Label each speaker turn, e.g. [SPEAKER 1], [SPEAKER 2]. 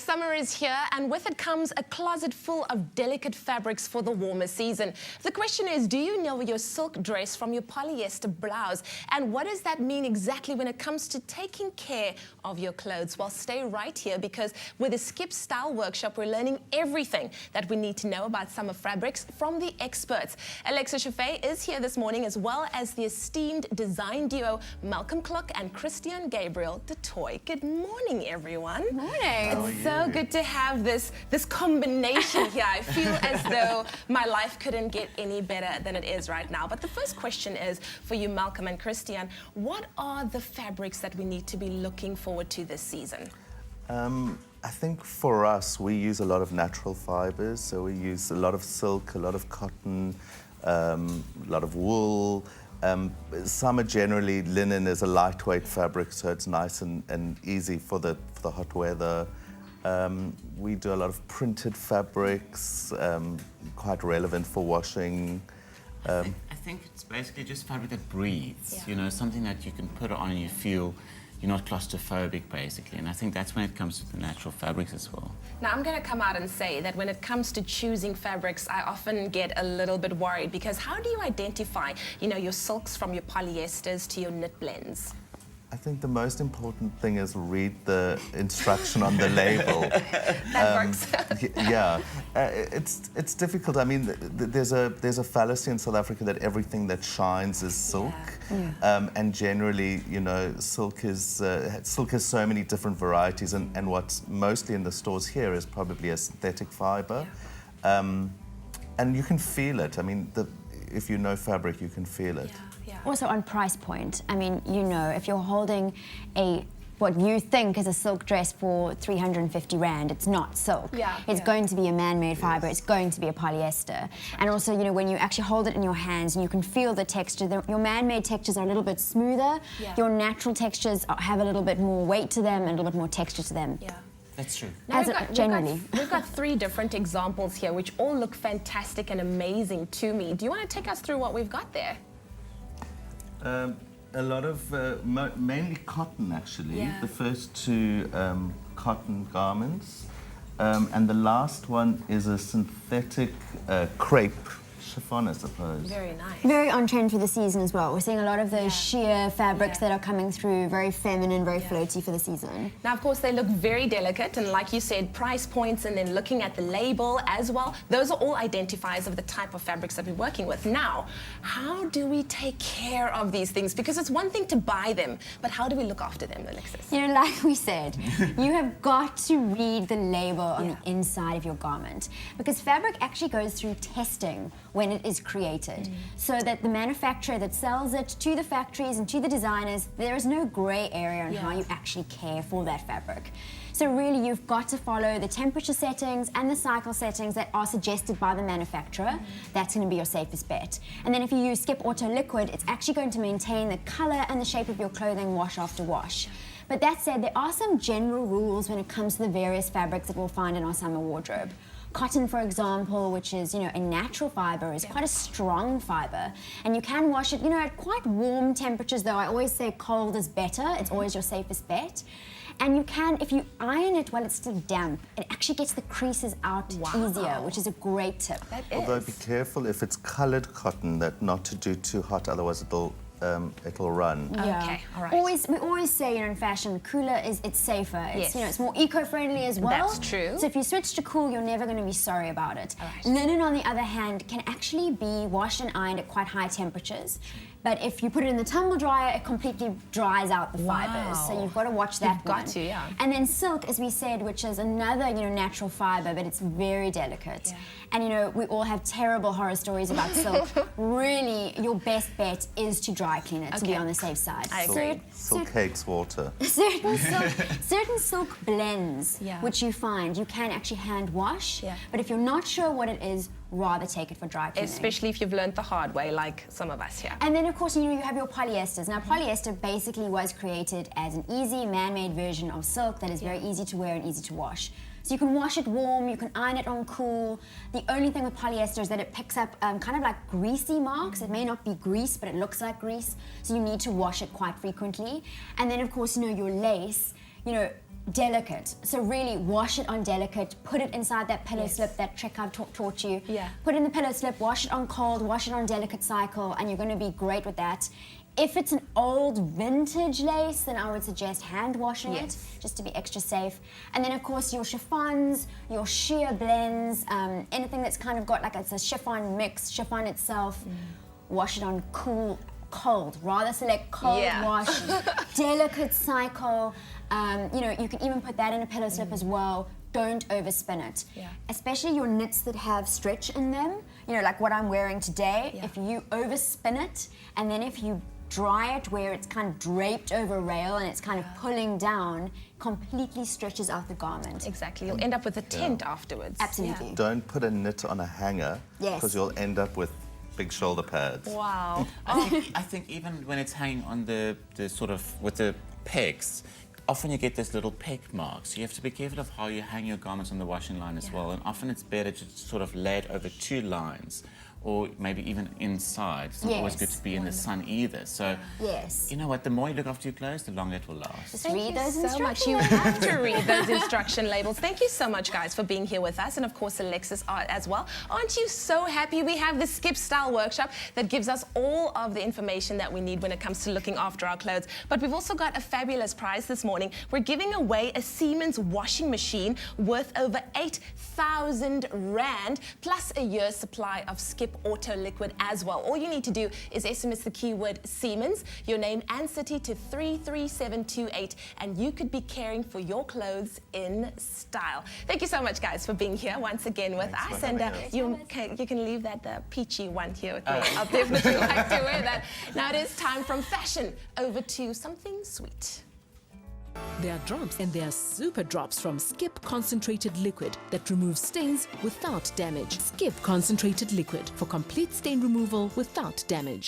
[SPEAKER 1] Summer is here, and with it comes a closet full of delicate fabrics for the warmer season. The question is, do you know your silk dress from your polyester blouse? And what does that mean exactly when it comes to taking care of your clothes? Well, stay right here, because with the Skip Style Workshop, we're learning everything that we need to know about summer fabrics from the experts. Alexis Chaffe is here this morning, as well as the esteemed design duo Kluk and Christiaan Gabriel, the Toit. Good morning, everyone.
[SPEAKER 2] Good morning.
[SPEAKER 1] It's so good to have this combination here. I feel as though my life couldn't get any better than it is right now. But the first question is for you, Malcolm and Christiaan. What are the fabrics that we need to be looking forward to this season?
[SPEAKER 3] I think for us, we use a lot of natural fibers. So we use a lot of silk, a lot of cotton, a lot of wool. Summer generally, linen is a lightweight fabric, so it's nice and easy for the hot weather. We do a lot of printed fabrics, quite relevant for washing.
[SPEAKER 4] I think it's basically just fabric that breathes,
[SPEAKER 1] Yeah.
[SPEAKER 4] you know, something that you can put on and you feel you're not claustrophobic, basically. And I think that's when it comes to the natural fabrics as well.
[SPEAKER 1] Now, I'm going to come out and say that when it comes to choosing fabrics, I often get a little bit worried, because how do you identify, you know, your silks from your polyesters to your knit blends?
[SPEAKER 3] I think the most important thing is read the instruction on the label.
[SPEAKER 1] That works.
[SPEAKER 3] Yeah, it's difficult. I mean, there's a fallacy in South Africa that everything that shines is silk, and generally, you know, silk has so many different varieties, and what's mostly in the stores here is probably a synthetic fiber, and you can feel it. I mean, if you know fabric, you can feel it.
[SPEAKER 2] Also on price point, I mean, you know, if you're holding what you think is a silk dress for 350 Rand, it's not silk. It's going to be a man-made fiber, it's going to be a polyester. And also, you know, when you actually hold it in your hands and you can feel the texture, your man-made textures are a little bit smoother, your natural textures have a little bit more weight to them and a little bit more texture to them.
[SPEAKER 4] That's true.
[SPEAKER 1] Now,
[SPEAKER 2] generally.
[SPEAKER 1] We've got 3 different examples here, which all look fantastic and amazing to me. Do you want to take us through what we've got there?
[SPEAKER 3] A lot of, mainly cotton, actually. The first 2 cotton garments. And the last one is a synthetic crepe chiffon, I suppose.
[SPEAKER 1] Very nice.
[SPEAKER 2] Very on trend for the season as well. We're seeing a lot of those sheer fabrics that are coming through, very feminine, very floaty for the season.
[SPEAKER 1] Now, of course, they look very delicate, and like you said, price points, and then looking at the label as well, those are all identifiers of the type of fabrics that we're working with. Now, how do we take care of these things? Because it's one thing to buy them, but how do we look after them, Alexis?
[SPEAKER 2] You know, like we said, you have got to read the label on the inside of your garment, because fabric actually goes through testing when it is created, so that the manufacturer that sells it to the factories and to the designers, there is no grey area on how you actually care for that fabric. So really, you've got to follow the temperature settings and the cycle settings that are suggested by the manufacturer. That's going to be your safest bet. And then if you use Skip Auto Liquid, it's actually going to maintain the colour and the shape of your clothing wash after wash. But that said, there are some general rules when it comes to the various fabrics that we'll find in our summer wardrobe. Cotton, for example, which is, you know, a natural fiber, is quite a strong fiber, and you can wash it, you know, at quite warm temperatures, though I always say cold is better. It's always your safest bet. And you can, if you iron it while it's still damp, it actually gets the creases out easier, which is a great tip.
[SPEAKER 3] Although be careful if it's coloured cotton, that not to do too hot, otherwise it'll run.
[SPEAKER 1] Okay, all right.
[SPEAKER 2] We always say, you know, in fashion, cooler it's safer. It's, you know, it's more eco-friendly as well.
[SPEAKER 1] That's true.
[SPEAKER 2] So if you switch to cool, you're never going to be sorry about it. Linen, on the other hand, can actually be washed and ironed at quite high temperatures. But if you put it in the tumble dryer, it completely dries out the fibers. So you've got to watch that one.
[SPEAKER 1] Got to, yeah.
[SPEAKER 2] And then silk, as we said, which is another, you know, natural fiber, but it's very delicate. And, you know, we all have terrible horror stories about silk. Really, your best bet is to dry clean it, to be on the safe side.
[SPEAKER 1] I agree.
[SPEAKER 3] Silk hates water.
[SPEAKER 2] Certain silk blends, which you find, you can actually hand wash. But if you're not sure what it is, rather take it for dry cleaning.
[SPEAKER 1] Especially if you've learned the hard way, like some of us here.
[SPEAKER 2] And then, of course, you know, you have your polyesters. Now, polyester basically was created as an easy, man-made version of silk that is very easy to wear and easy to wash. So you can wash it warm, you can iron it on cool. The only thing with polyester is that it picks up kind of like greasy marks. It may not be grease, but it looks like grease. So you need to wash it quite frequently. And then, of course, you know, your lace, you know, delicate. So really wash it on delicate, put it inside that pillow
[SPEAKER 1] Yes.
[SPEAKER 2] slip, that trick I've taught you.
[SPEAKER 1] Yeah.
[SPEAKER 2] Put it in the pillow slip, wash it on cold, wash it on delicate cycle, and you're going to be great with that. If it's an old vintage lace, then I would suggest hand washing
[SPEAKER 1] Yes.
[SPEAKER 2] it, just to be extra safe. And then of course your chiffons, your sheer blends, anything that's kind of got like it's a chiffon mix, chiffon itself, wash it on cold, rather select cold
[SPEAKER 1] Yeah.
[SPEAKER 2] wash, delicate cycle. You know, you can even put that in a pillow slip as well. Don't overspin it.
[SPEAKER 1] Yeah.
[SPEAKER 2] Especially your knits that have stretch in them, you know, like what I'm wearing today.
[SPEAKER 1] Yeah.
[SPEAKER 2] If you overspin it, and then if you dry it where it's kind of draped over a rail and it's kind of pulling down, completely stretches out the garment.
[SPEAKER 1] Exactly. You'll end up with a tent afterwards.
[SPEAKER 2] Absolutely.
[SPEAKER 3] Don't put a knit on a hanger,
[SPEAKER 2] Yes.
[SPEAKER 3] because you'll end up with big shoulder pads.
[SPEAKER 1] Wow.
[SPEAKER 4] I think even when it's hanging on the sort of, with the pegs, often you get those little peg marks. You have to be careful of how you hang your garments on the washing line as well. And often it's better to sort of lay it over 2 lines, or maybe even inside. It's not always good
[SPEAKER 2] Yes.
[SPEAKER 4] to be in the sun either. So,
[SPEAKER 2] Yes.
[SPEAKER 4] you know what, the more you look after your clothes, the longer it will last.
[SPEAKER 2] Just
[SPEAKER 1] Thank
[SPEAKER 2] read
[SPEAKER 1] you
[SPEAKER 2] those
[SPEAKER 1] so much.
[SPEAKER 2] instructions.
[SPEAKER 1] You have to read those instruction labels. Thank you so much, guys, for being here with us, and of course, Alexis as well. Aren't you so happy we have the Skip Style workshop that gives us all of the information that we need when it comes to looking after our clothes? But we've also got a fabulous prize this morning. We're giving away a Siemens washing machine worth over 8,000 Rand, plus a year's supply of Skip Auto Liquid as well. All you need to do is SMS the keyword Siemens, your name and city to 33728, and you could be caring for your clothes in style. Thank you so much, guys, for being here once again with
[SPEAKER 3] Thanks
[SPEAKER 1] us.
[SPEAKER 3] for
[SPEAKER 1] And
[SPEAKER 3] having us.
[SPEAKER 1] you can leave that peachy one here with me. I'll definitely like to wear that. Now it is time from fashion over to something sweet.
[SPEAKER 5] There are drops, and there are super drops from Skip Concentrated Liquid that removes stains without damage. Skip Concentrated Liquid for complete stain removal without damage.